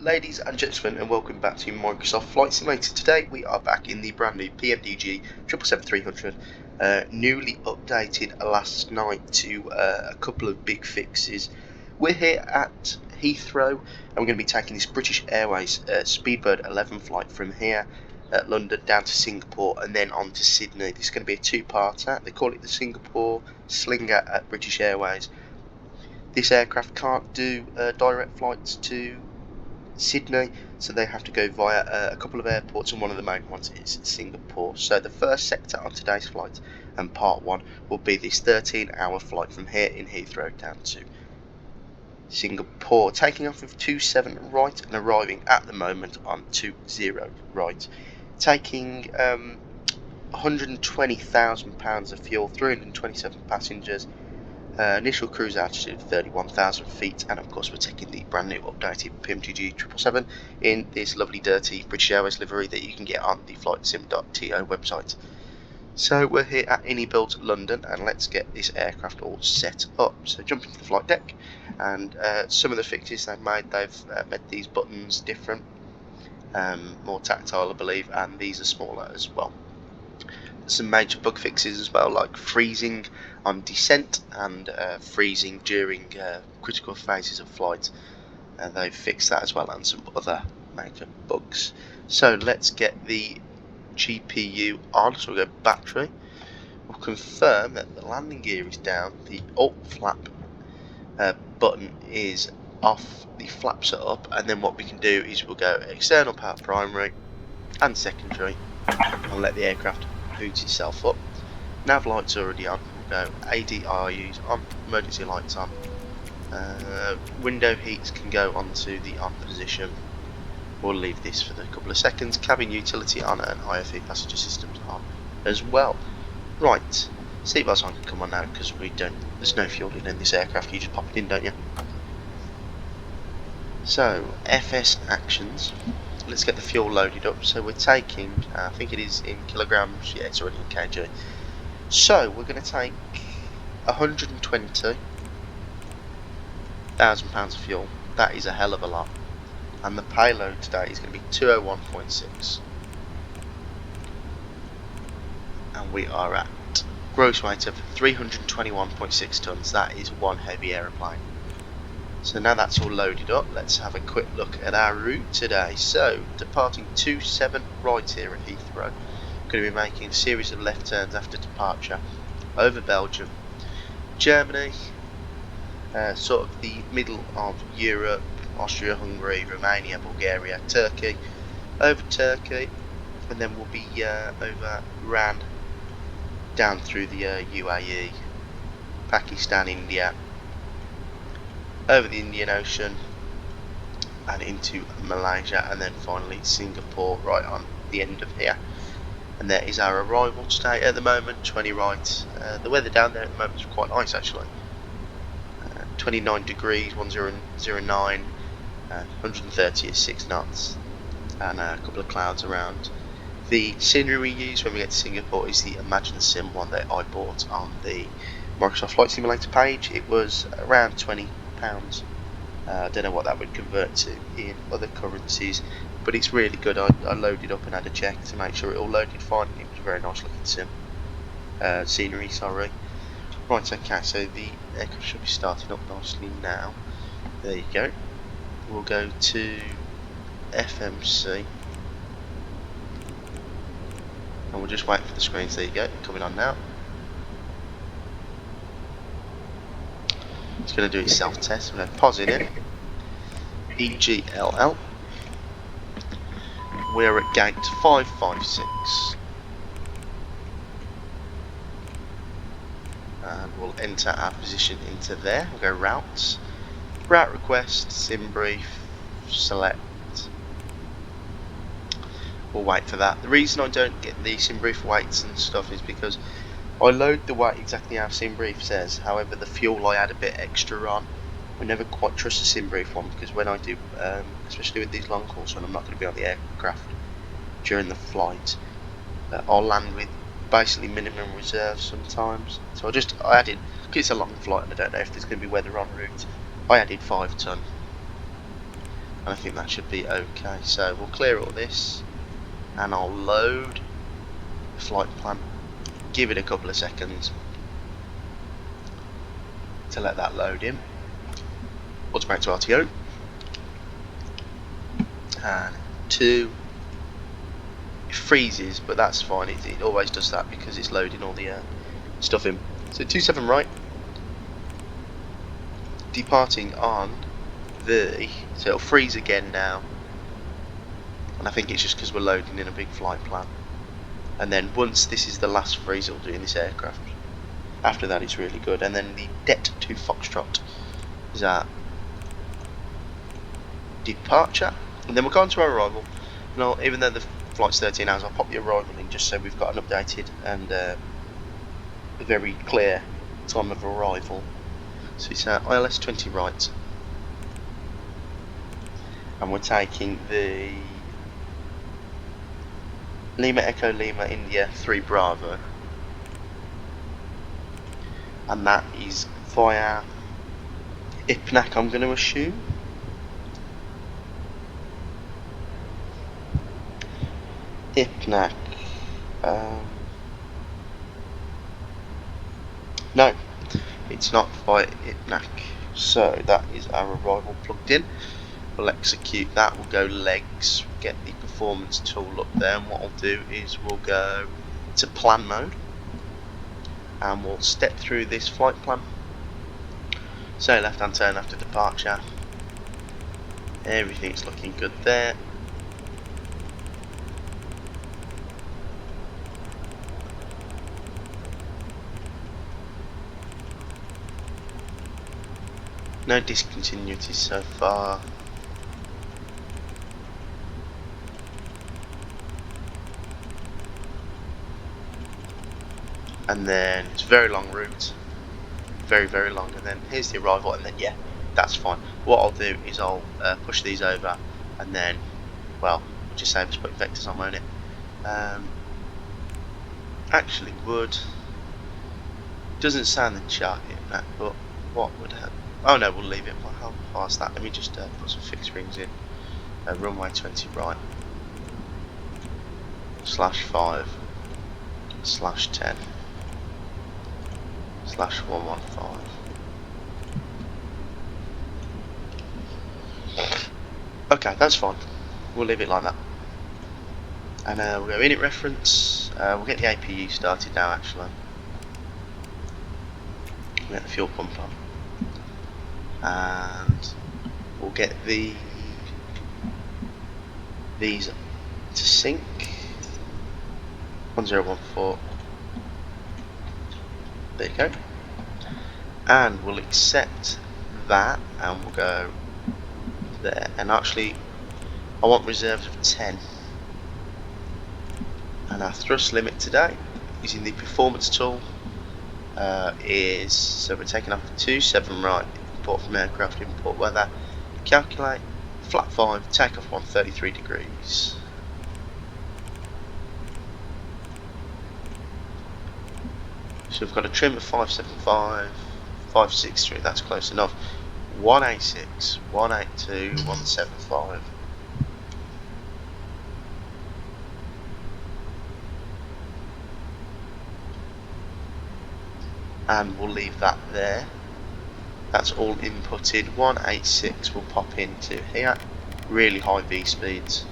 ladies and gentlemen, and welcome back to Microsoft Flight Simulator. Today we are back in the brand new PMDG 777-300, newly updated last night to a couple of big fixes. We're here at Heathrow and we're going to be taking this British Airways Speedbird 11 flight from here at London down to Singapore and then on to Sydney. This is going to be a two-parter. They call it the Singapore Slinger at British Airways. This aircraft can't do direct flights to Sydney, so they have to go via a couple of airports, and one of the main ones is Singapore. So the first sector on today's flight and part one will be this 13-hour flight from here in Heathrow down to Singapore, taking off with 27 right and arriving at the moment on 20 right, taking £120,000 of fuel, 327 passengers. Initial cruise altitude of 31,000 feet, and of course we're taking the brand new updated PMDG 777 in this lovely dirty British Airways livery that you can get on the flightsim.to website. So we're here at INIBUILDS London, and let's get this aircraft all set up. So jump into the flight deck, and some of the fixes they've made these buttons different, more tactile I believe, and these are smaller as well. Some major bug fixes as well, like freezing on descent and freezing during critical phases of flight. They've fixed that as well, and some other major bugs. So let's get the GPU on. So we'll go battery. We'll confirm that the landing gear is down. The alt flap button is off. The flaps are up, and then what we can do is we'll go external power primary and secondary and let the aircraft boot itself up. Nav lights already on. We'll go ADRUs on, emergency lights on. Window heats can go onto the on position. We'll leave this for a couple of seconds. Cabin utility on and IFE passenger systems on as well. Right, seatbelts on can come on now because there's no fuel in this aircraft. You just pop it in, don't you? So FS actions. Let's get the fuel loaded up. So we're taking, I think it is in kilograms, yeah, it's already in kg. So we're going to take £120,000 of fuel. That is a hell of a lot. And the payload today is going to be 201.6. And we are at gross weight of 321.6 tons. That is one heavy aeroplane. So now that's all loaded up, let's have a quick look at our route today. So, departing 27 right here at Heathrow. Going to be making a series of left turns after departure over Belgium, Germany, sort of the middle of Europe, Austria, Hungary, Romania, Bulgaria, Turkey, over Turkey, and then we'll be over Iran, down through the UAE, Pakistan, India, over the Indian Ocean and into Malaysia, and then finally Singapore right on the end of here. And there is our arrival today at the moment, 20 right. The weather down there at the moment is quite nice actually. 29 degrees, 1009, 130 is 6 knots, and a couple of clouds around. The scenery we use when we get to Singapore is the Imaginesim one that I bought on the Microsoft Flight Simulator page. It was around £20. I don't know what that would convert to in other currencies, but it's really good. I loaded up and had a check to make sure it all loaded fine. It was a very nice looking scenery, sorry. Right, okay, so the aircraft should be starting up nicely now. There you go. We'll go to FMC and we'll just wait for the screens. There you go, coming on now. It's going to do its self-test. We're going to pause it in. EGLL. We're at gate 556. And we'll enter our position into there. We'll go routes. Route request, sim brief, select. We'll wait for that. The reason I don't get the sim brief weights and stuff is because I load the weight exactly how SimBrief says. However, the fuel I add a bit extra on. I never quite trust the SimBrief one because when I do, especially with these long hauls when I'm not going to be on the aircraft during the flight, I'll land with basically minimum reserve sometimes. So I added, because it's a long flight and I don't know if there's going to be weather en route, I added 5 ton. and I think that should be okay. So we'll clear all this and I'll load the flight plan, give it a couple of seconds to let that load in. Automatic to RTO, and 2, it freezes, but that's fine, it always does that because it's loading all the stuff in. So 27 right, departing on the, so it'll freeze again now, and I think it's just because we're loading in a big flight plan. And then once this is the last freeze it'll do in this aircraft, after that it's really good. And then the det to Foxtrot is our departure, and then we'll go on to our arrival. Now, even though the flight's 13 hours, I'll pop the arrival in just so we've got an updated and a very clear time of arrival. So it's ILS 20 right, and we're taking the Lima Echo Lima India 3 Bravo, and that is via IPNAC, I'm going to assume. IPNAC. No, it's not via IPNAC. So that is our arrival plugged in. We'll execute that, we'll go legs, get the performance tool up there, and what I'll do is we'll go to plan mode and we'll step through this flight plan. So left hand turn after departure, everything's looking good there. No discontinuities so far. And then it's a very long route, very long, and then here's the arrival, and then yeah, that's fine. What I'll do is I'll push these over, and then, well, we'll just save us putting vectors on, won't it? Actually would, doesn't sound the chart in that, but what would happen? Oh no, we'll leave it. How fast that? Let me just put some fixed rings in. Runway 20 right, /5, /10, /115. Okay, that's fine. We'll leave it like that. And we'll go init reference. We'll get the APU started now. Actually, we'll get the fuel pump on, and we'll get these to sync. 1014. There you go. And we'll accept that, and we'll go there. And actually, I want reserves of 10. And our thrust limit today, using the performance tool, is, so we're taking off 27 right, import from aircraft, import weather, calculate, flat 5, takeoff 133 degrees. So we've got a trim of 575, 563, that's close enough. 186, 182, 175. And we'll leave that there. That's all inputted. 186 will pop into here. Really high V speeds.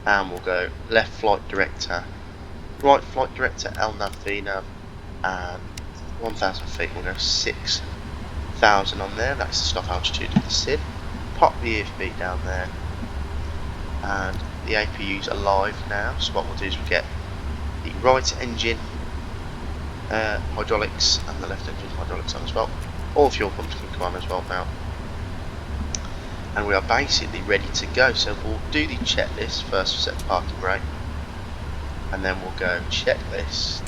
And we'll go left flight director, right flight director, LNAV, VNAV, and 1,000 feet. We'll go 6,000 on there. That's the stop altitude of the SID. Pop the EFB down there, and the APU's alive now. So what we'll do is we'll get the right engine hydraulics and the left engine hydraulics on as well. All fuel pumps can come on as well now, and we are basically ready to go. So we'll do the checklist first. We'll set the parking brake, and then we'll go checklist,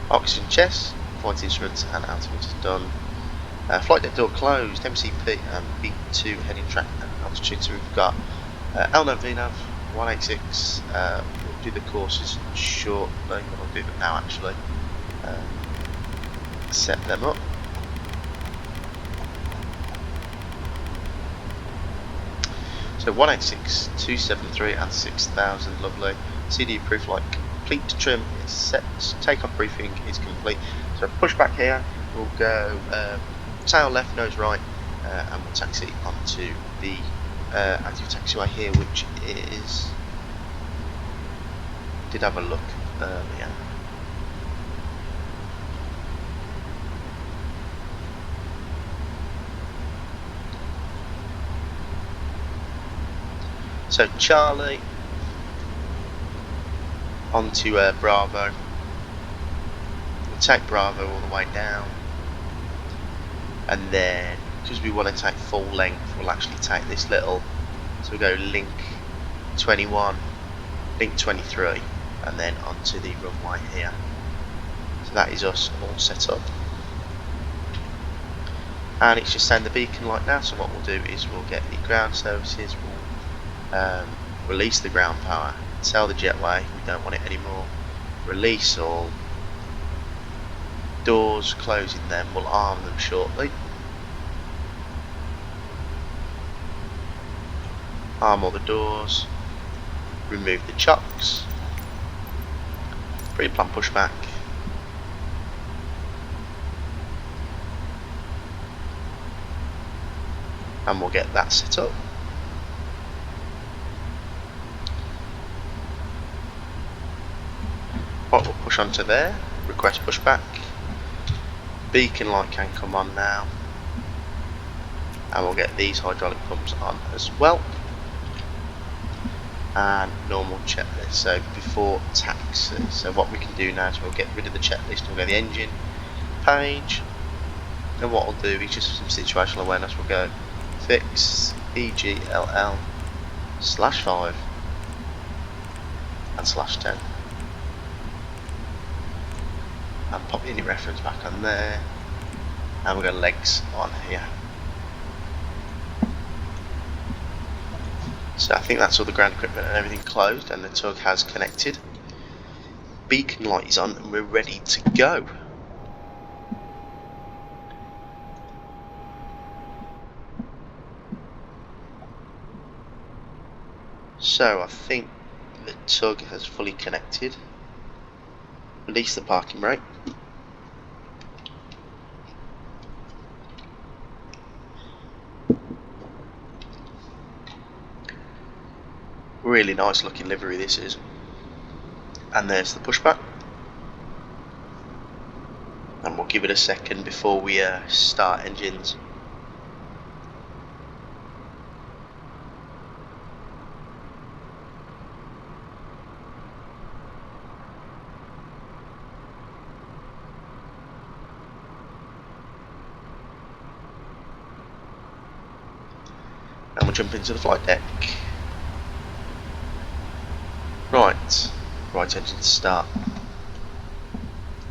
oxygen chest, flight instruments and altimeters done. Flight deck door closed, MCP and B2 heading track and altitude. So we've got LNAV, VNAV, 186. We'll do the courses shortly, but I'll do them now actually. Set them up. So 186, 273 and 6000, lovely. CD proof light complete, trim is set, takeoff briefing is complete. So push back here, we'll go tail left, nose right, and we'll taxi onto the active taxiway here, which is, did have a look earlier. So Charlie onto Bravo. We'll take Bravo all the way down, and then because we want to take full length, we'll actually take this little. So we go link 21, link 23, and then onto the runway here. So that is us all set up, and it's just saying the beacon light now. So what we'll do is we'll get the ground services. We'll release the ground power. Tell the jetway we don't want it anymore. Release all. Doors closing them. We'll arm them shortly. Arm all the doors. Remove the chocks. Pre-plan pushback. And we'll get that set up. What we'll push onto there, request pushback. Beacon light can come on now, and we'll get these hydraulic pumps on as well, and normal checklist. So before taxi, so what we can do now is we'll get rid of the checklist. We'll go to the engine page, and what we'll do is just some situational awareness. We'll go fix EGLL /5 and /10. And pop the unit reference back on there, and we've got legs on here. So I think that's all the ground equipment and everything closed, and the tug has connected. Beacon light is on and we're ready to go. So I think the tug has fully connected. Release the parking brake. Really nice looking livery this is. And there's the pushback. And we'll give it a second before we start engines. And we'll jump into the flight deck. Right engine to start.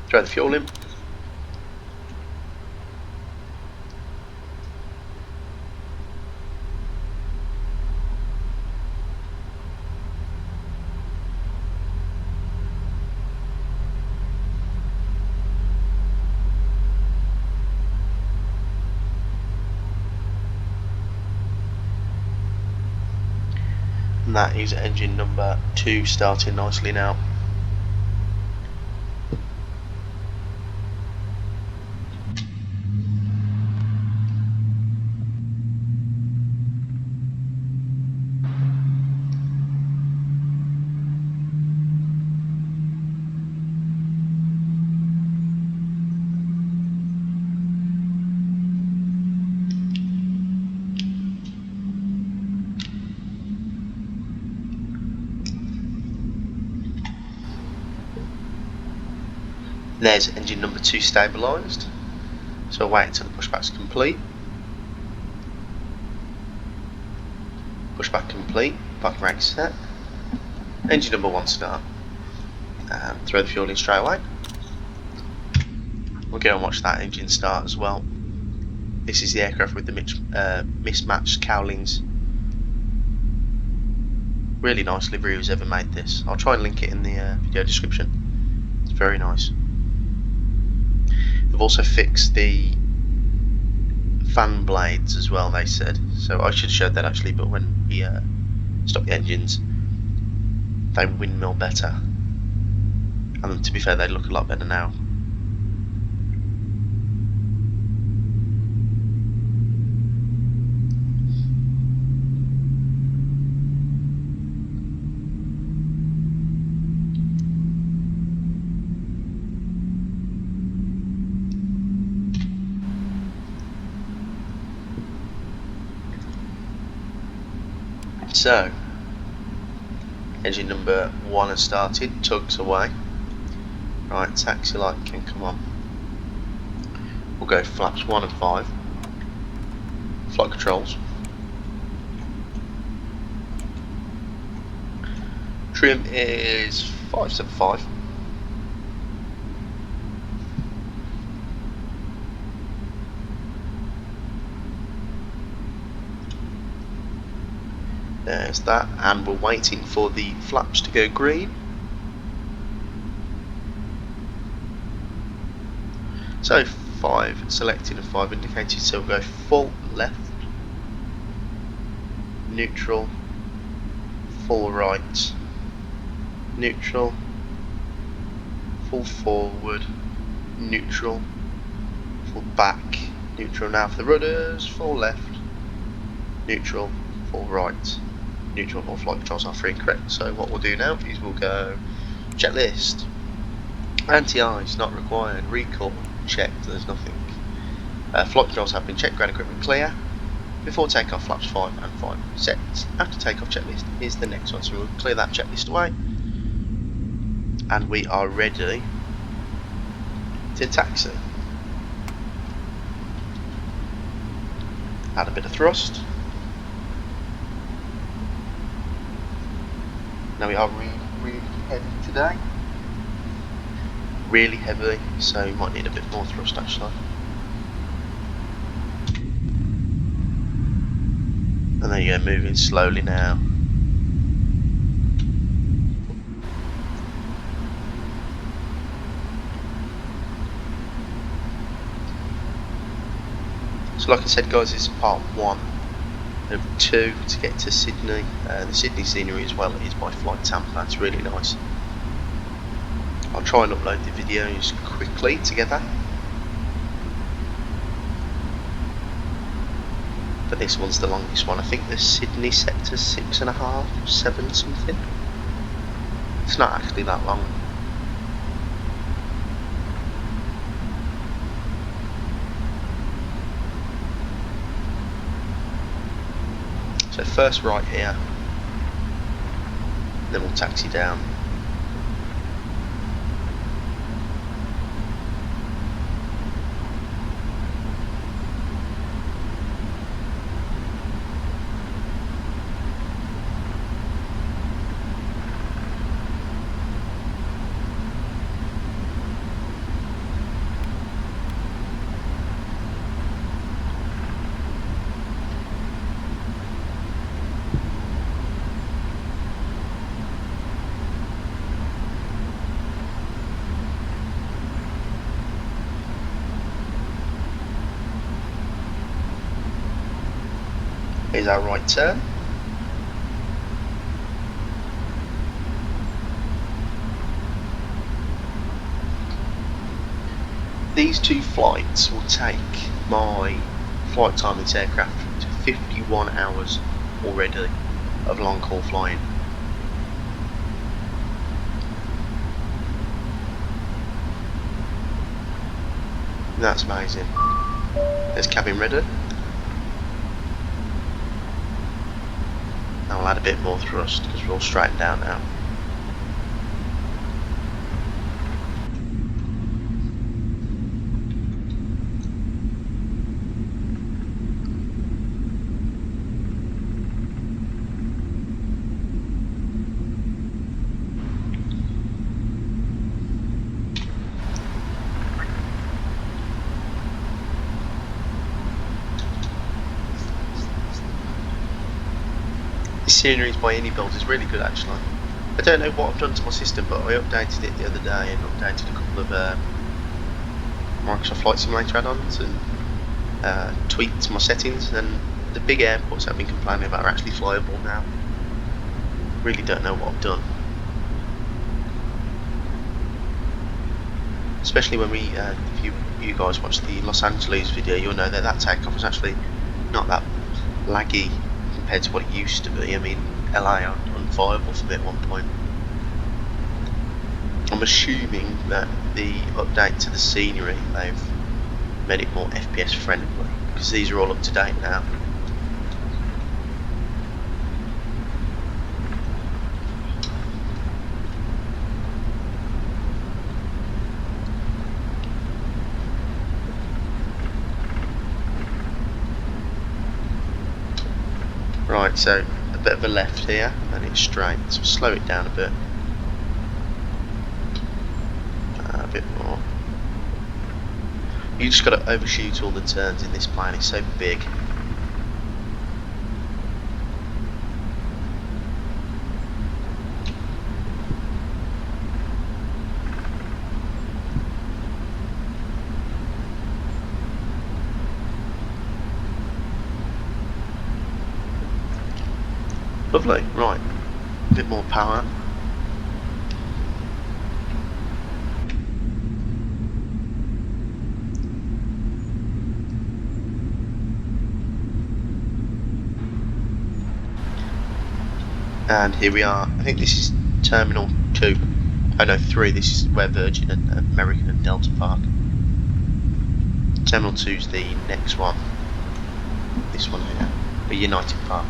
Throw the fuel in. And that is engine number 2 starting nicely now. There's engine number 2 stabilised, so I'll wait until the pushback's complete. Pushback complete, parking brake set. Engine number 1 start, and throw the fuel in straight away. We'll go and watch that engine start as well. This is the aircraft with the mismatched cowlings. Really nice livery who's ever made this. I'll try and link it in the video description. It's very nice. They've also fixed the fan blades as well, they said. So I should have showed that actually, but when we stop the engines, they windmill better. And to be fair, they look a lot better now. So, engine number 1 has started, tugs away. Right, taxi light can come on. We'll go flaps 1 and 5. Flight controls. Trim is 575. There's that, and we're waiting for the flaps to go green. So 5 selected and 5 indicated, so we'll go full left, neutral, full right, neutral, full forward, neutral, full back, neutral. Now for the rudders, full left, neutral, full right, neutral. All flight controls are free and correct. So what we'll do now is we'll go checklist, anti-ice not required, recall checked, there's nothing. Flight controls have been checked, ground equipment clear. Before takeoff, flaps 5 and 5 set. After takeoff, checklist is the next one, so we'll clear that checklist away. And we are ready to taxi. Add a bit of thrust. Now we are really heavy today. Really heavy, so we might need a bit more thrust actually. And there you go, moving slowly now. So like I said guys, this is part 1 of 2 to get to Sydney. The Sydney scenery as well is by Flight Tampa, it's really nice. I'll try and upload the videos quickly together. But this one's the longest one. I think the Sydney sector's 6.5, 7 something. It's not actually that long. So first right here, then we'll taxi down. Here's our right turn. These 2 flights will take my flight time in this aircraft to 51 hours already of long haul flying. That's amazing. There's cabin ready. Now we'll add a bit more thrust because we're all straightened down now. This scenery by INIBUILDS is really good actually. I don't know what I've done to my system, but I updated it the other day and updated a couple of Microsoft Flight Simulator add-ons, and tweaked my settings, and the big airports I've been complaining about are actually flyable now. Really don't know what I've done. Especially when if you guys watch the Los Angeles video, you'll know that takeoff was actually not that laggy compared to what it used to be. I mean, LA unflyable for me at one point. I'm assuming that the update to the scenery, they've made it more FPS friendly, because these are all up to date now. Right, so a bit of a left here, and it's straight, so slow it down a bit. A bit more. You just got to overshoot all the turns in this plane, it's so big. Lovely, right, a bit more power. And here we are. I think this is Terminal 2. Oh no, 3. This is where Virgin and American and Delta park. Terminal 2 is the next one. This one here, the United Park.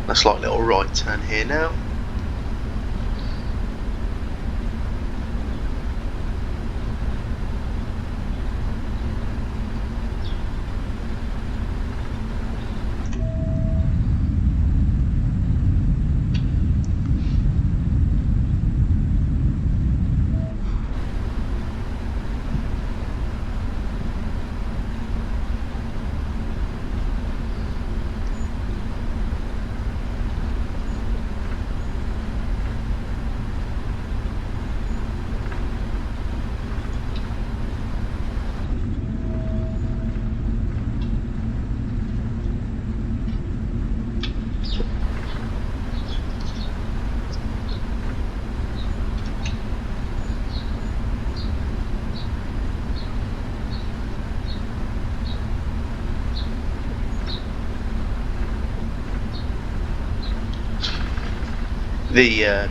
A slight little right turn here now. The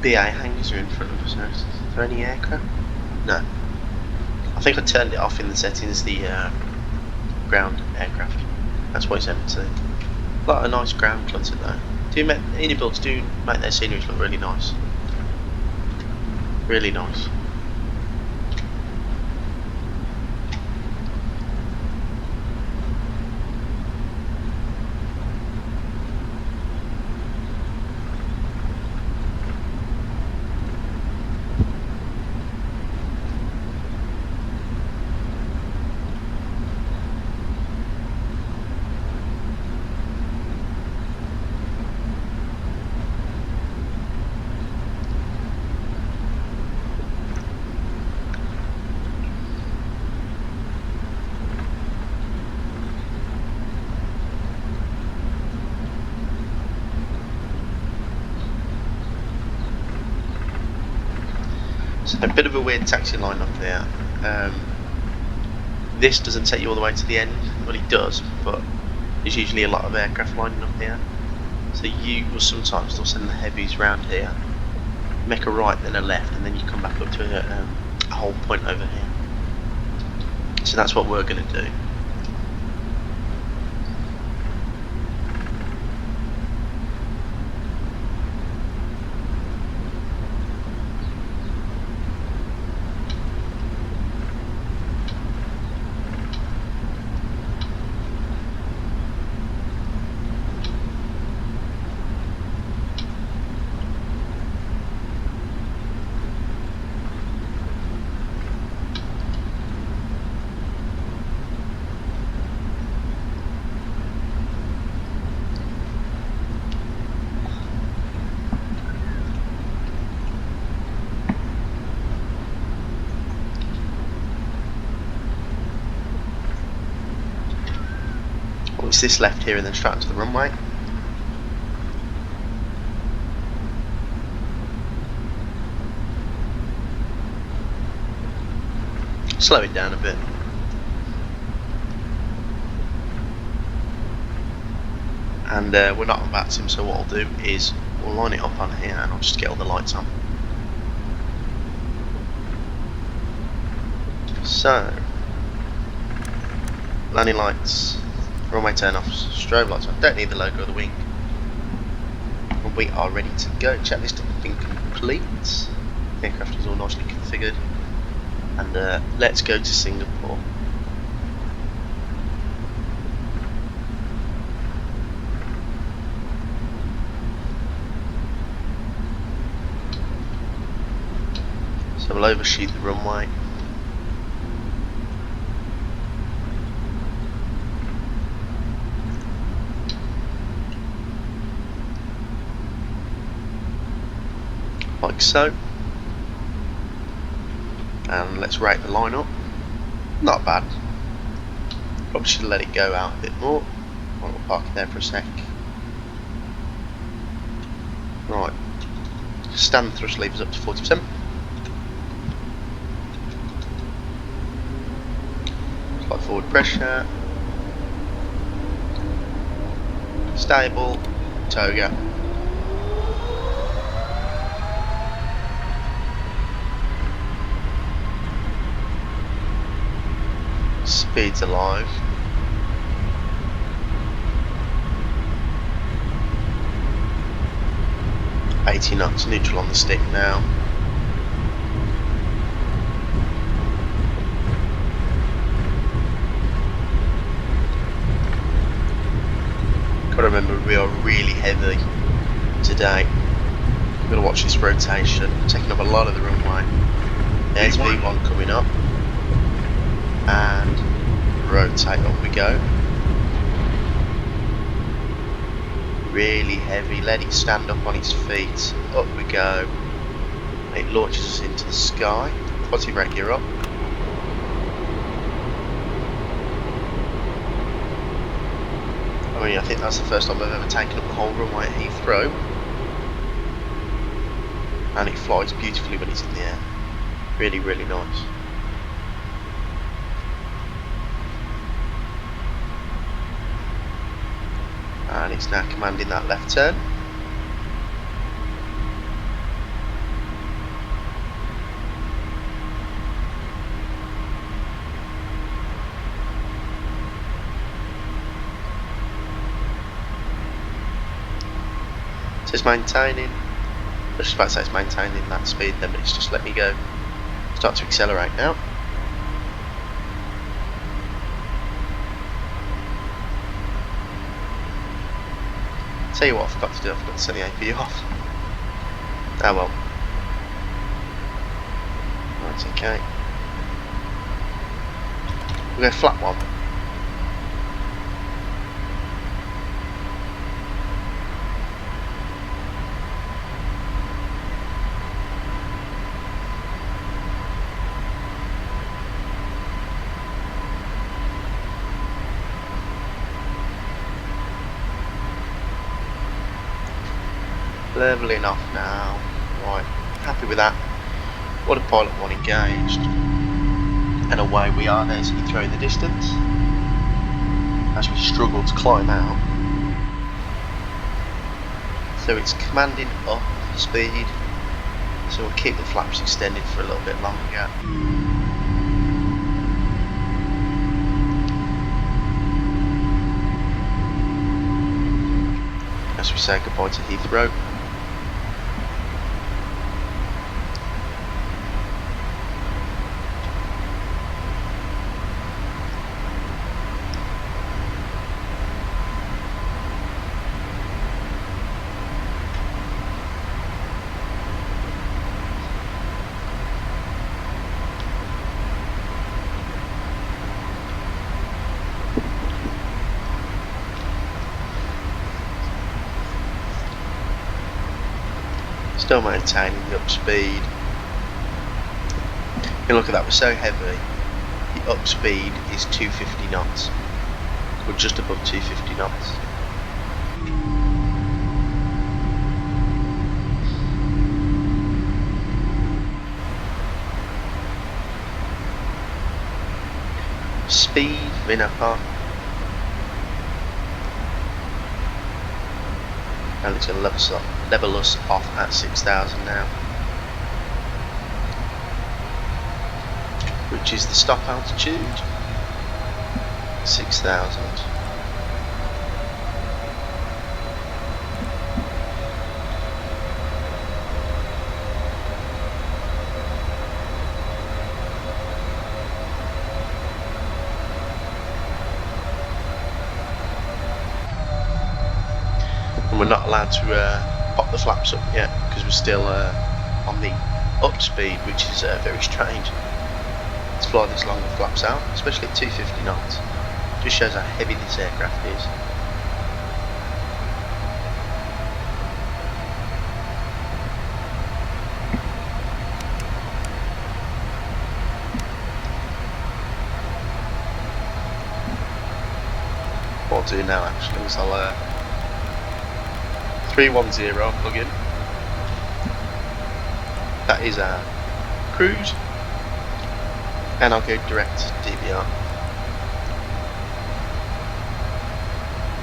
BA hangars are in front of us now. Is there any aircraft? No. I think I turned it off in the settings, the ground aircraft. That's why it's empty. A lot of nice ground clutter though. INIBUILDS do make their sceneries look really nice. Really nice. So a bit of a weird taxi line up there. This doesn't take you all the way to the end. Well, it does, but there's usually a lot of aircraft lining up here. So you will sometimes they'll send the heavies round here, make a right then a left, and then you come back up to a whole point over here. So that's what we're going to do. It's this left here and then straight onto the runway. Slow it down a bit. And we're not on Aviation-SIM, so what I'll do is we'll line it up on here and I'll just get all the lights on. So, landing lights, runway turn-offs, strobe lights on. Don't need the logo of the wing. And we are ready to go. Checklist has been complete. The aircraft is all nicely configured. And let's go to Singapore. So we'll overshoot the runway. Like so. And let's rate the line up. Not bad. Probably should let it go out a bit more. We'll park it there for a sec. Right. Stand thrust levers up to 40%. Slight forward pressure. Stable. Toga. Speed's alive. $80 knots, neutral on the stick now. Gotta remember we are really heavy today. We've got to watch this rotation, taking up a lot of the runway. There's V1 coming up. And rotate, up we go. Really heavy, let it stand up on its feet, up we go. It launches us into the sky. Quality brake gear up. I mean, I think that's the first time I've ever taken up the whole runway at Heathrow. And it flies beautifully when it's in the air. Really, really nice. And it's now commanding that left turn. So it's maintaining, I was just about to say it's maintaining that speed then, but it's just let me go. Start to accelerate now. Tell you what I forgot to do, I forgot to set the APU off. Ah well. Right, okay. We'll go flat one. Leveling off now. Right, happy with that. Autopilot 1 engaged. And away we are. There's Heathrow in the distance. As we struggle to climb out. So it's commanding up speed. So we'll keep the flaps extended for a little bit longer. As we say goodbye to Heathrow. Still maintaining the up speed. And look at that, we're so heavy. The up speed is 250 knots. We're just above 250 knots. Speed, Vinapar. And it's going to level us off at 6,000 now, which is the stop altitude, 6,000. And we're not allowed to pop the flaps up yet because we're still on the up speed, which is very strange to fly this long with flaps out, especially at 250 knots. Just shows how heavy this aircraft is. What I'll do now actually is I'll 310 plug in. That is our cruise, and I'll go direct DVR,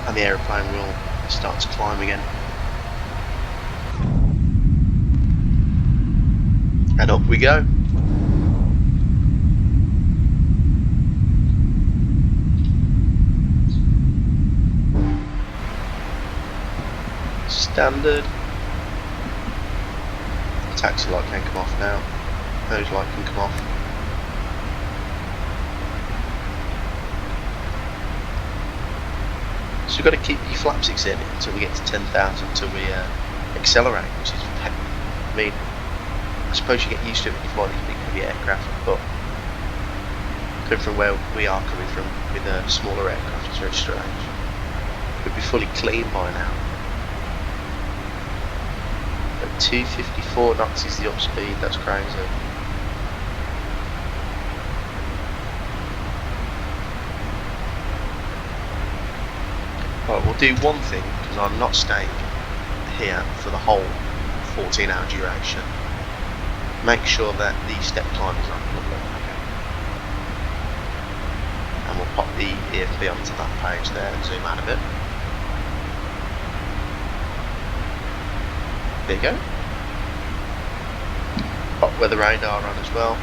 and the aeroplane will start to climb again, and up we go. Standard. Taxi light can come off now. Nose light can come off. So we've got to keep the flaps extended until we get to 10,000 until we accelerate, which is, I mean, I suppose you get used to it when you fly these big heavy aircraft, but coming from where we are coming from with a smaller aircraft is very strange. We'd be fully clean by now. 254 knots is the up speed, that's crazy. Right, we'll do one thing, because I'm not staying here for the whole 14-hour duration. Make sure that the step climb is on. Okay. And we'll pop the EFB onto that page there and zoom out a bit. There you go. Pop weather radar on as well.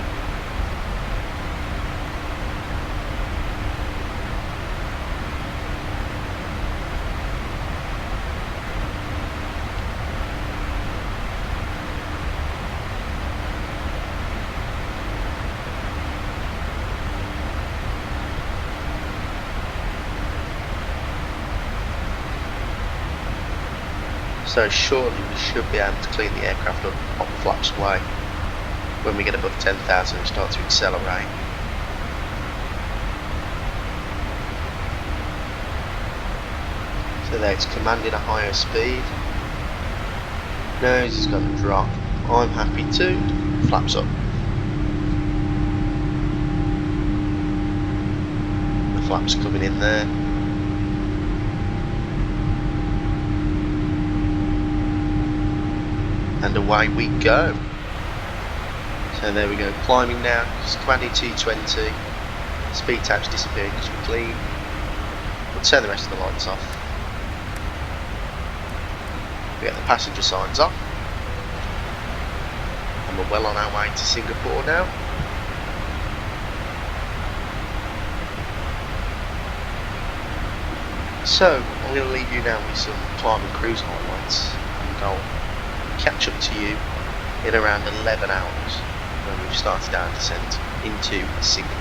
So surely we should be able to clean the aircraft up, pop the flaps away when we get above 10,000 and start to accelerate. So there, it's commanding a higher speed. Nose is going to drop. I'm happy too. Flaps up. The flaps coming in there. And away we go. So there we go, climbing now, it's commanding 220, speed tab's disappearing because we're clean. We'll turn the rest of the lights off. We get the passenger signs off. and we're well on our way to Singapore now. So I'm going to leave you now with some climb and cruise highlights, and I'll catch up to you in around 11 hours when we've started our descent into Singapore.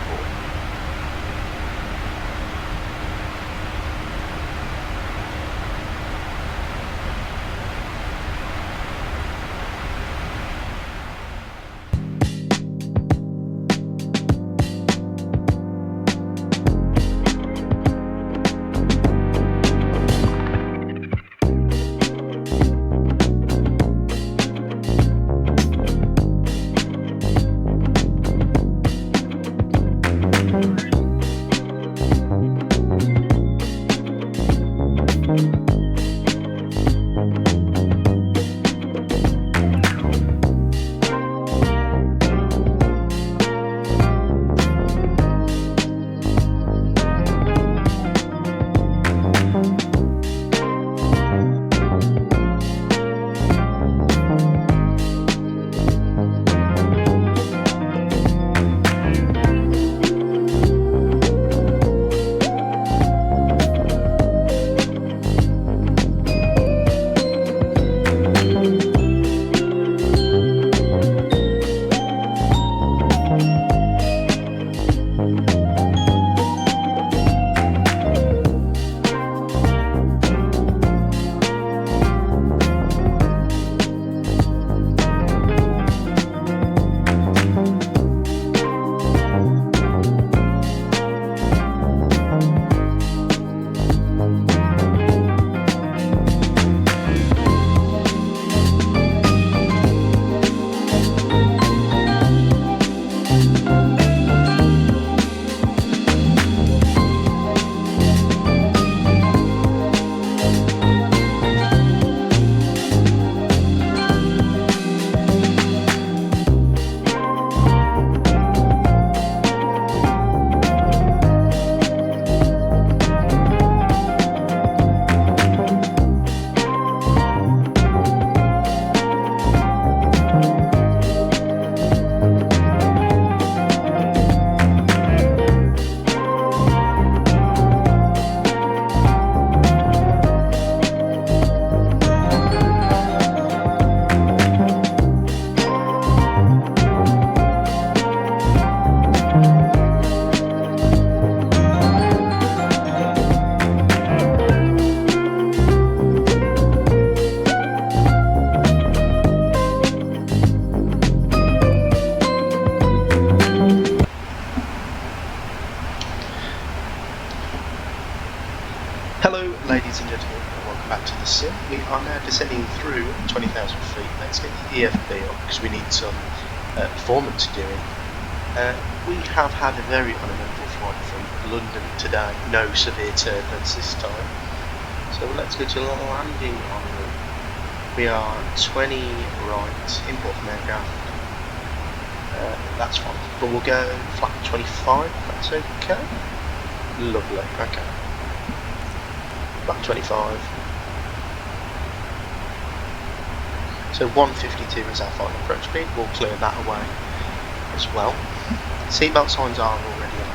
Hello ladies and gentlemen, and welcome back to the sim. We are now descending through 20,000 feet. Let's get the EFB up because we need some performance doing. We have had a very uneventful flight from London today, no severe turbulence this time. So let's go to landing en route. We are 20 right, import from aircraft. That's fine, but we'll go flat 25 if that's okay. Lovely, okay. Flat 25. So 152 is our final approach speed. We'll clear that away as well. Seatbelt signs are already on.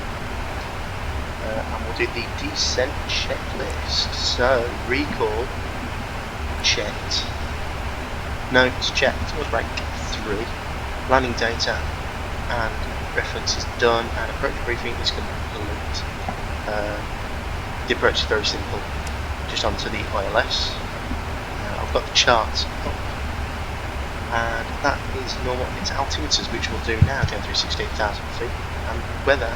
And we'll do the descent checklist. So recall checked. Notes checked. Was rank 3. Landing data and reference is done, and approach briefing is complete. The approach is very simple. Just onto the ILS. I've got the charts up, and that is normal its altimeters, which we'll do now, down through 16,000 feet, and weather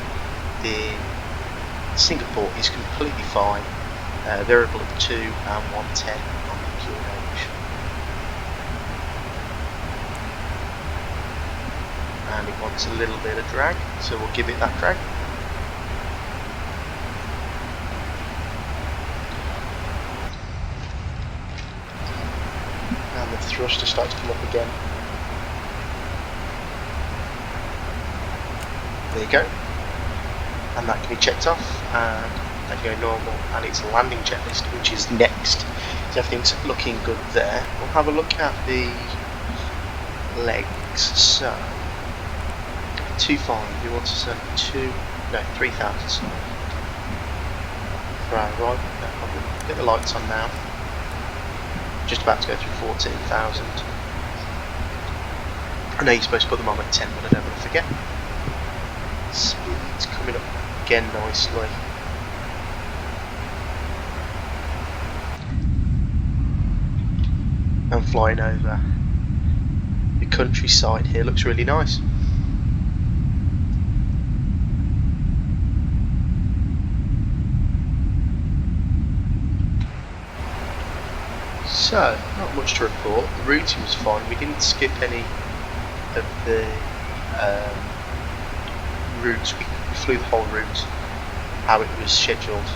in Singapore is completely fine, variable of 2 and 110 on the QNH, and it wants a little bit of drag, so we'll give it that drag. And the thruster starts to come up again. There you go. And that can be checked off, and they go normal, and it's landing checklist, which is next. So everything's looking good there. We'll have a look at the leg So 2.5. We want to set 3,000. Sorry. For our arrival, no problem. Get the lights on now. Just about to go through 14,000. I know you're supposed to put them on at 10, but I don't want to forget. Speed's coming up again nicely. I'm flying over the countryside here. Looks really nice. So, not much to report. The routing was fine. We didn't skip any of the routes. We flew the whole route how it was scheduled.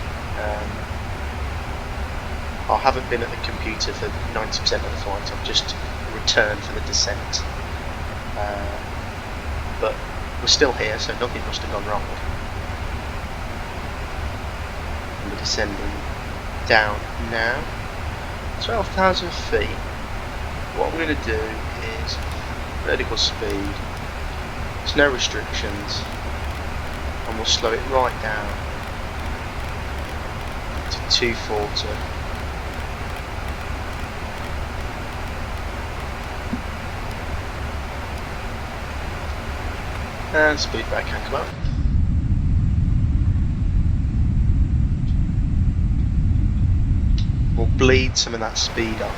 I haven't been at the computer for 90% of the flight. I've just returned for the descent. But we're still here, so nothing must have gone wrong. And we're descending down now. 12,000 feet. What I'm going to do is vertical speed. There's no restrictions, and we'll slow it right down to 240. And speed back can come up. We'll bleed some of that speed off.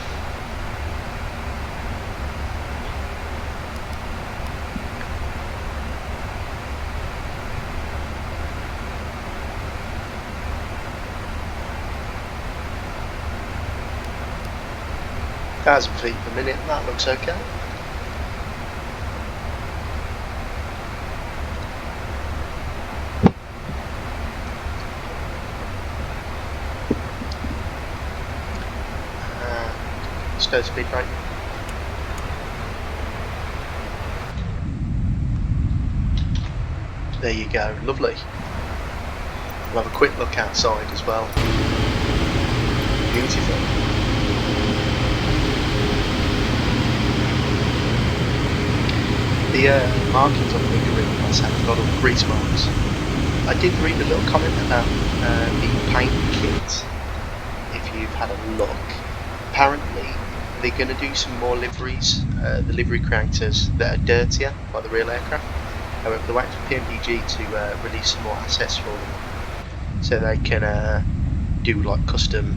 Thousand feet per minute, that looks okay. Slow speed brake. There you go, lovely. We'll have a quick look outside as well. Beautiful. The markings on the wing are really nice. I've got all grease marks. I did read a little comment about the paint kit. If you've had a look, apparently they're going to do some more liveries, the livery characters that are dirtier, like the real aircraft. However, they're waiting for PMDG to release some more assets for them, so they can do like custom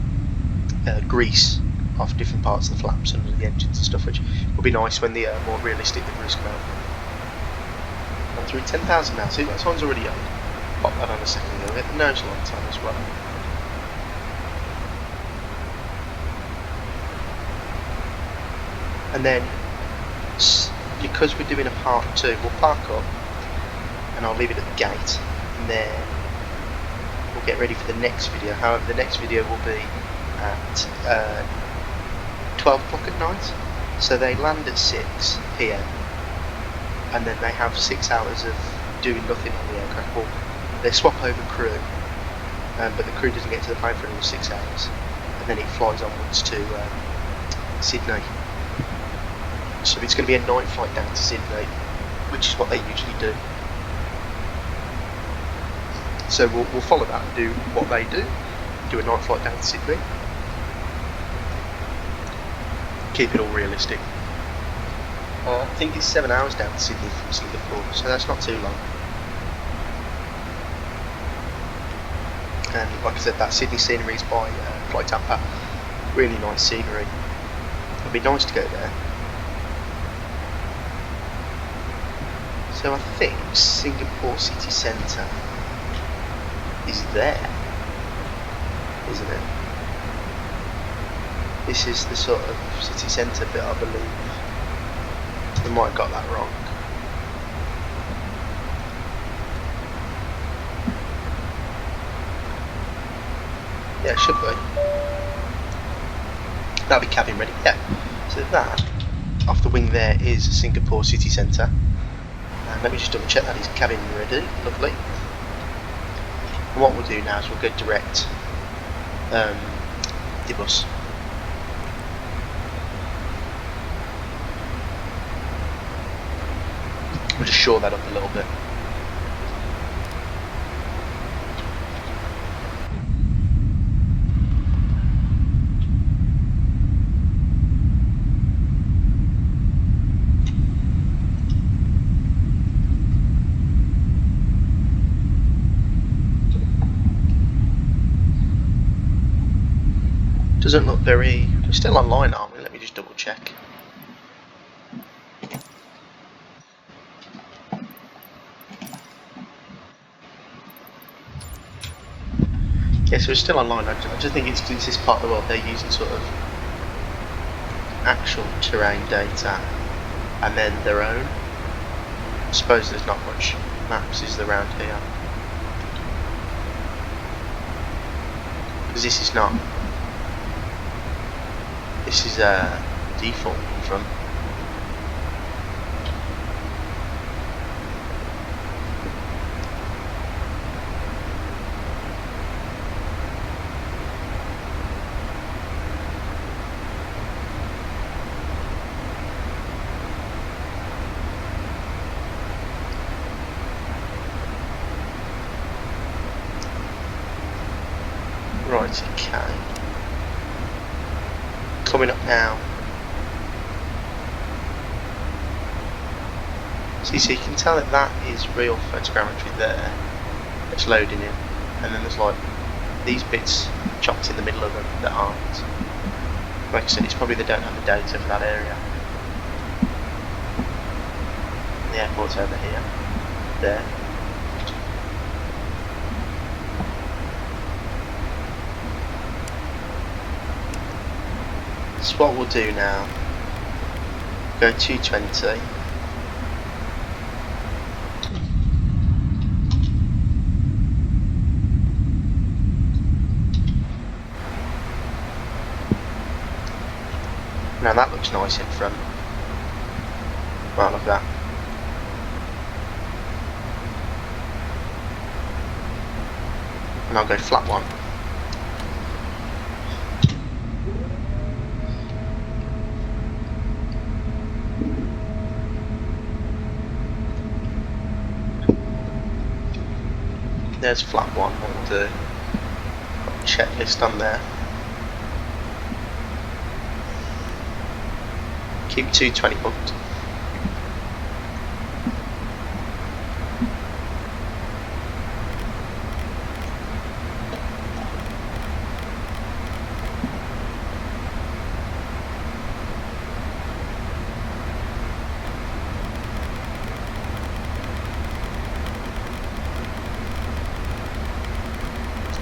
grease off different parts of the flaps under the engines and stuff, which will be nice when the more realistic liveries come out. I'm through 10,000 now, see that one's already up. Pop that on a second, we'll get the nose lights on as well. And then, because we're doing a part 2, we'll park up and I'll leave it at the gate, and then we'll get ready for the next video. However, the next video will be at 12 o'clock at night, so they land at 6 PM and then they have 6 hours of doing nothing on the aircraft. Well, they swap over crew, but the crew doesn't get to the plane for another 6 hours, and then it flies onwards to Sydney. So it's going to be a night flight down to Sydney, which is what they usually do. So we'll follow that and do what they do a night flight down to Sydney. Keep it all realistic. I think it's 7 hours down to Sydney from Singapore, so that's not too long. And like I said, that Sydney scenery is by Flight Tampa. Really nice scenery. It'd be nice to go there. So I think Singapore city centre is there, isn't it? This is the sort of city centre bit, I believe. I might have got that wrong. Yeah, it should be. That'll be cabin ready. Yeah. So that, off the wing there, is Singapore city centre. Let me just double check that is cabin ready. Lovely. And what we'll do now is we'll go direct the bus. We'll just shore that up a little bit. Doesn't look very... We're still online, aren't we? Let me just double check. Yes, we're still online. I just think it's this part of the world they're using sort of actual terrain data and then their own. I suppose there's not much maps is around here. Because this is not... This is a default from. Right, okay. Coming up now. So you can tell that that is real photogrammetry there. It's loading in, and then there's like these bits chopped in the middle of them that aren't. Like I said, it's probably they don't have the data for that area. The airport's over here, there. So what we'll do now, go 220. Now that looks nice in front. Right, look at that. And I'll go flat one. There's flat one, what we'll do. Got a checklist on there. Keep 220 booked.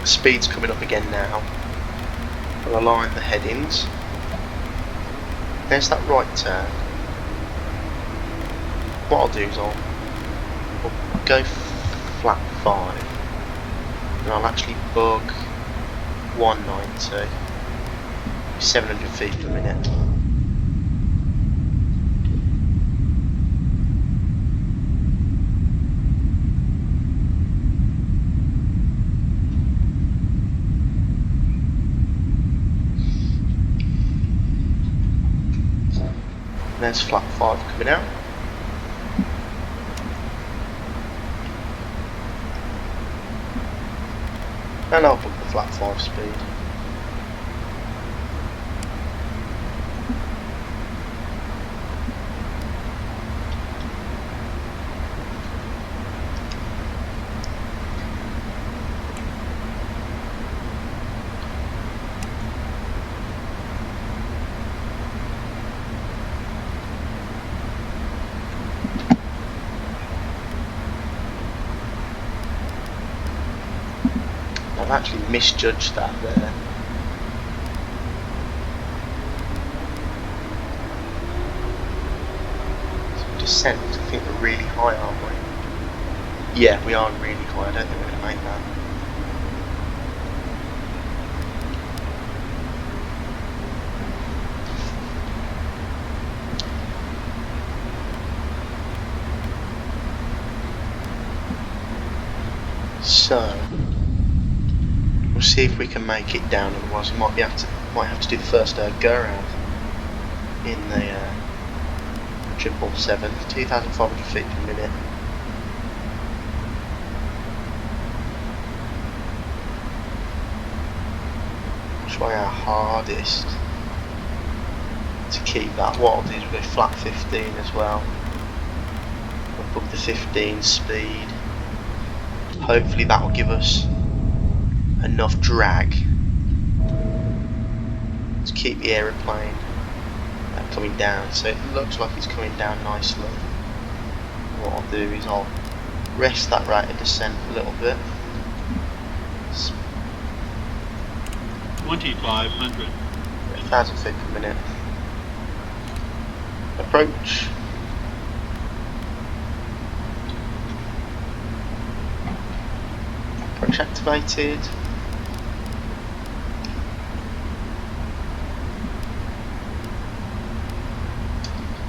Speed's coming up again now. I'll align the headings. There's that right turn. What I'll do is I'll go flat 5 and I'll actually bug 190, 700 feet per minute. There's flat 5 coming out. And I'll book the flat 5 speed. I've actually misjudged that there. So descent, I think we're really high, aren't we? Yeah, we are really high. I don't think we're going to make that. So we'll see if we can make it down, otherwise we might have to do the first go around in the 777, 2,500 feet per minute. Try our hardest to keep that. What I'll do is we'll go flat 15 as well, above the 15 speed. Hopefully that will give us enough drag to keep the aeroplane coming down. So it looks like it's coming down nicely. What I'll do is I'll rest that rate of descent a little bit. 2,500. 1,000 feet per minute. Approach. Approach activated.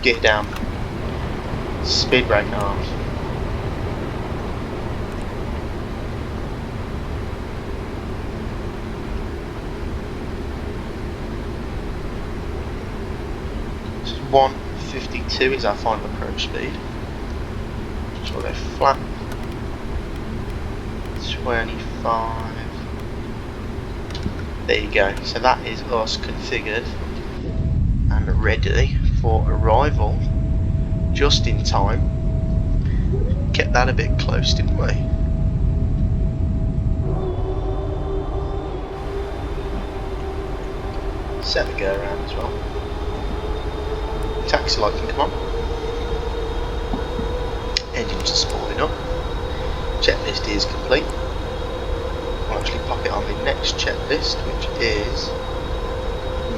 Get down. Speed brake arms. This is 152 is our final approach speed. So we'll go flat. 25. There you go. So that is us configured and ready for arrival, just in time. Kept that a bit close, didn't we? Set the go around as well. Taxi light can come on. Engines are spooling up. Checklist is complete. I'll actually pop it on the next checklist, which is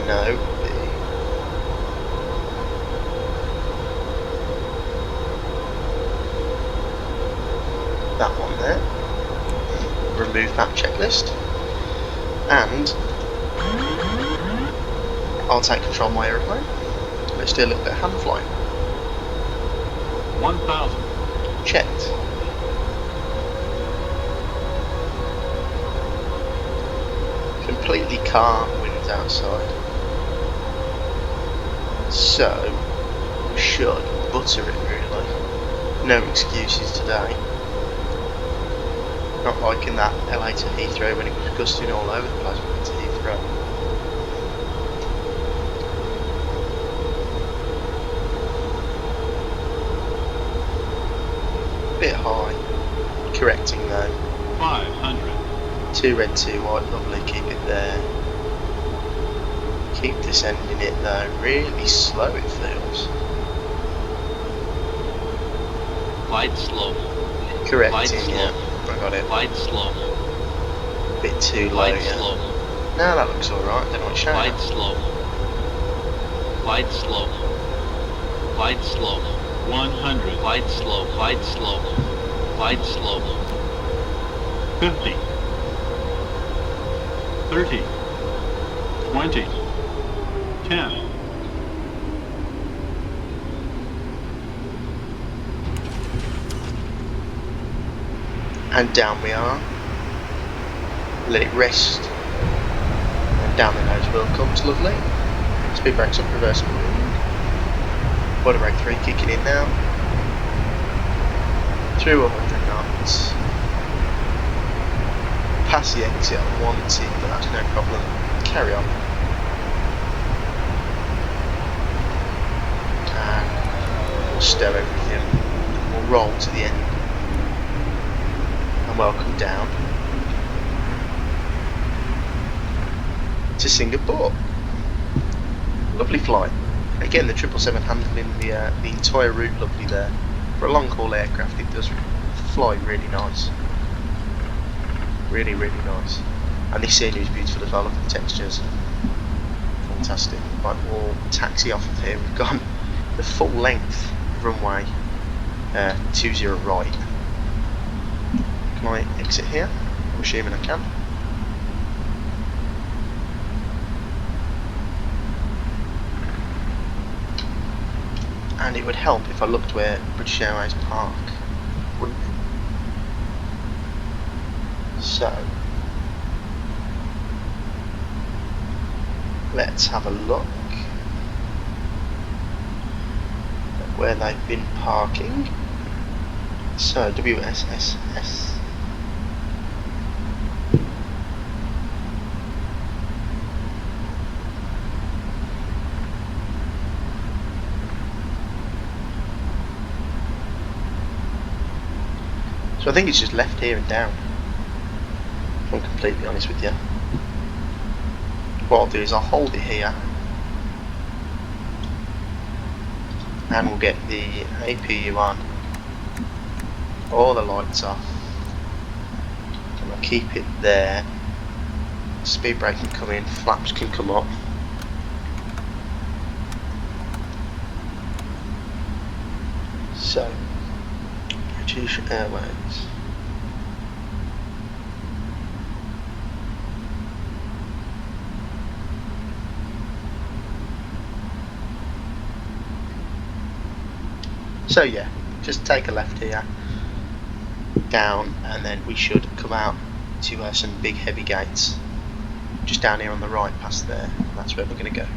no. That one there. Remove that checklist, and I'll take control of my aeroplane. Let's do a little bit of hand flying. 1,000. Checked. Completely calm winds outside, so we should butter it really. No excuses today. Not like in that LA to Heathrow when it was gusting all over the place when we went to Heathrow. Bit high. Correcting though. 500. 2 red, 2 white, lovely, keep it there. Keep descending it though, really slow it feels. Glide slow. Correcting, yeah, I got it. Glide slow. Bit too low, Glide yeah. slow. No, that looks alright, don't know what's showing. Glide slow. Glide slow. Glide slow. 100. Glide slow. Glide slow. Glide slow. 50. 30. 20. 10. And down we are. Let it rest. And down the nose wheel comes, lovely. Speed brakes up, reversible wing. Body brake 3 kicking in now. Through 100 knots. Past the exit I wanted, but that's no problem. Carry on. And we'll stow everything. We'll roll to the end. And welcome down to Singapore. Lovely flight. Again, the 777 handling the entire route lovely there. For a long haul aircraft, it does fly really nice. Really, really nice. And this scenery is beautiful as well. Look at the textures. Fantastic. Right, we'll taxi off of here. We've gone the full length runway 20 right. Can I exit here? I'm assuming I can. And it would help if I looked where British Airways park. So let's have a look. where they've been parking. So WSSS. So I think it's just left here and down, if I'm completely honest with you. What I'll do is I'll hold it here and we'll get the APU on, all the lights off, and I'll keep it there. Speed brake can come in, flaps can come up. So, British Airways. So yeah, just take a left here, down, and then we should come out to some big heavy gates just down here on the right past there. That's where we're going to go.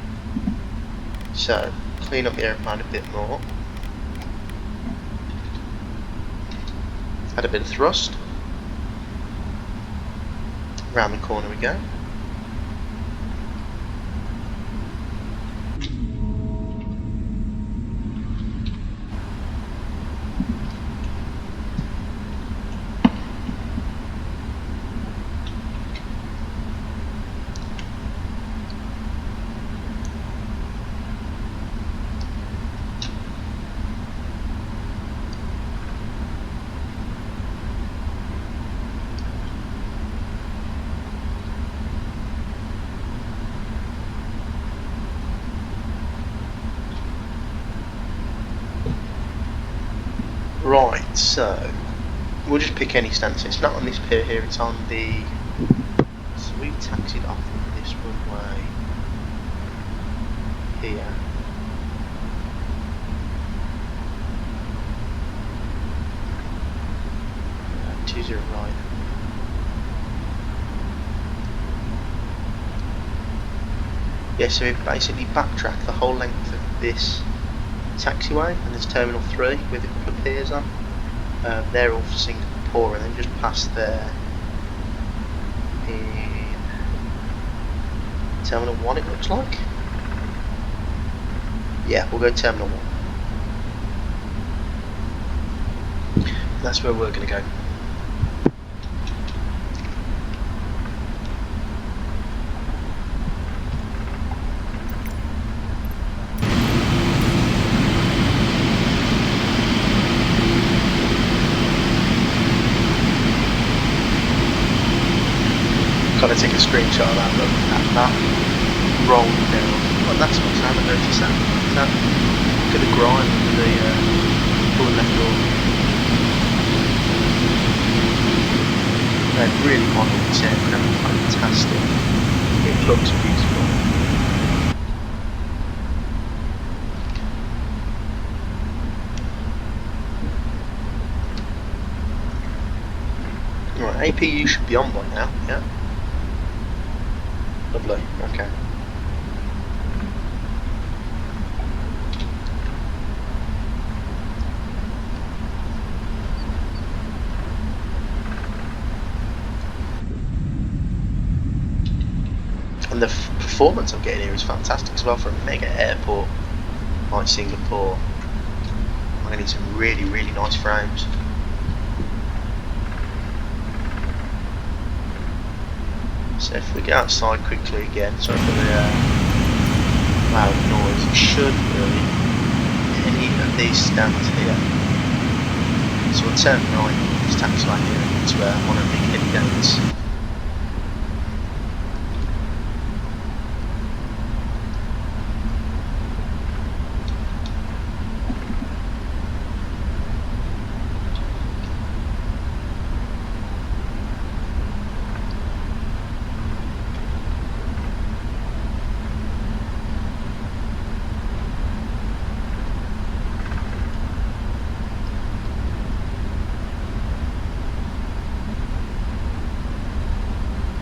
So clean up the aeroplane a bit more, add a bit of thrust, round the corner we go. Right, so we'll just pick any stance. It's not on this pier here, it's on the... So we taxied off of this runway here. Yeah, 20 right. Yeah, so we basically backtrack the whole length of this taxiway, and there's Terminal 3 with a couple of piers on. They're all for Singapore, and then just past there in Terminal 1 it looks like. Yeah, we'll go Terminal 1. That's where we're going to go. Got to take a screenshot of that, look at that roll down. Oh, that's what I haven't noticed that. Look at the grind of the full left door. They're really modern this aircraft, fantastic. It looks beautiful. Right, APU should be on by now, yeah. Lovely, okay. And the performance I'm getting here is fantastic as well for a mega airport like Singapore. I'm getting some really, really nice frames. So if we get outside quickly again, sorry for the loud noise, it should be any of these stands here. So we'll turn right, just taxiway here into one of the big heavy gates.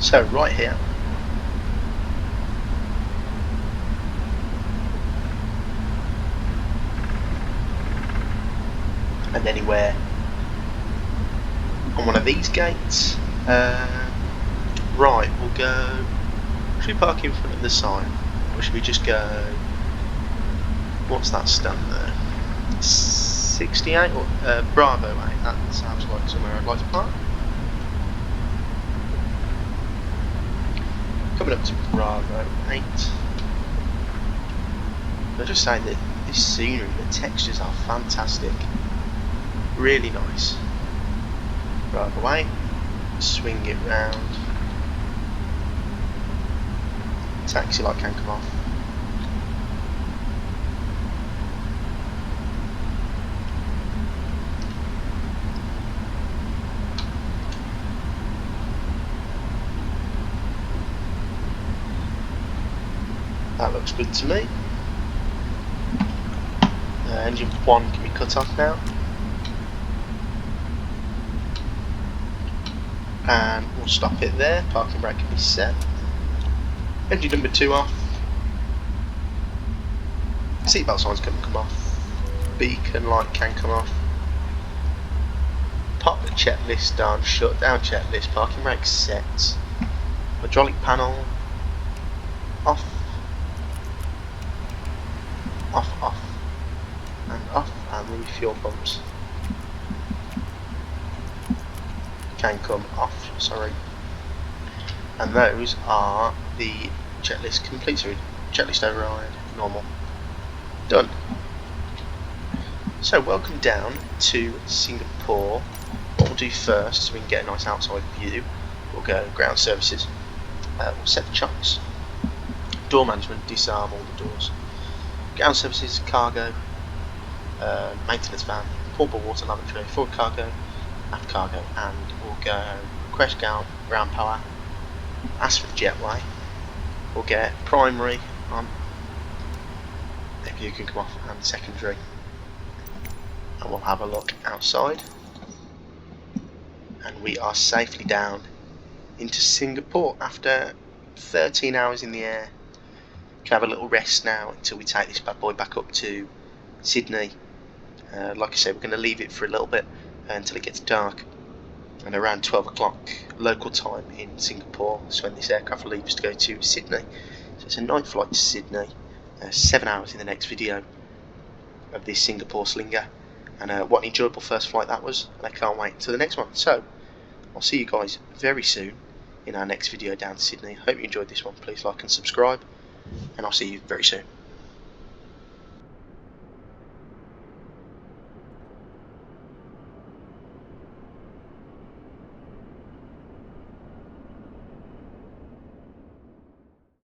So right here, land anywhere on one of these gates. Right, we'll go. Should we park in front of the sign, or should we just go? What's that stand there? 68 or Bravo 8. That sounds like somewhere I'd like to park. Coming up to Bravo 8. I'm just saying that this scenery, the textures are fantastic. Really nice. Bravo 8. Swing it round. Taxi light can come off. That looks good to me. Engine 1 can be cut off now. And we'll stop it there. Parking brake can be set. Engine number 2 off. Seatbelt signs can come off. Beacon light can come off. Pop the checklist down, shut down checklist, parking brake set. Hydraulic panel off. Off, and the fuel pumps can come off, sorry. And those are the checklist complete, so checklist override, normal, done. So welcome down to Singapore. What we'll do first, so we can get a nice outside view, we'll go ground services, we'll set the chocks, door management, disarm all the doors, ground services, cargo, maintenance van, portable water lavatory, forward cargo, aft cargo, and we'll go request ground power, ask for the jetway, we'll get primary on, the view can come off, and secondary, and we'll have a look outside, and we are safely down into Singapore after 13 hours in the air. Can have a little rest now until we take this bad boy back up to Sydney. Like I said, we're going to leave it for a little bit until it gets dark, and around 12 o'clock local time in Singapore is when this aircraft leaves to go to Sydney. So it's a night flight to Sydney, 7 hours in the next video of this Singapore slinger, and what an enjoyable first flight that was, and I can't wait until the next one. So I'll see you guys very soon in our next video down to Sydney. Hope you enjoyed this one. Please like and subscribe, and I'll see you very soon.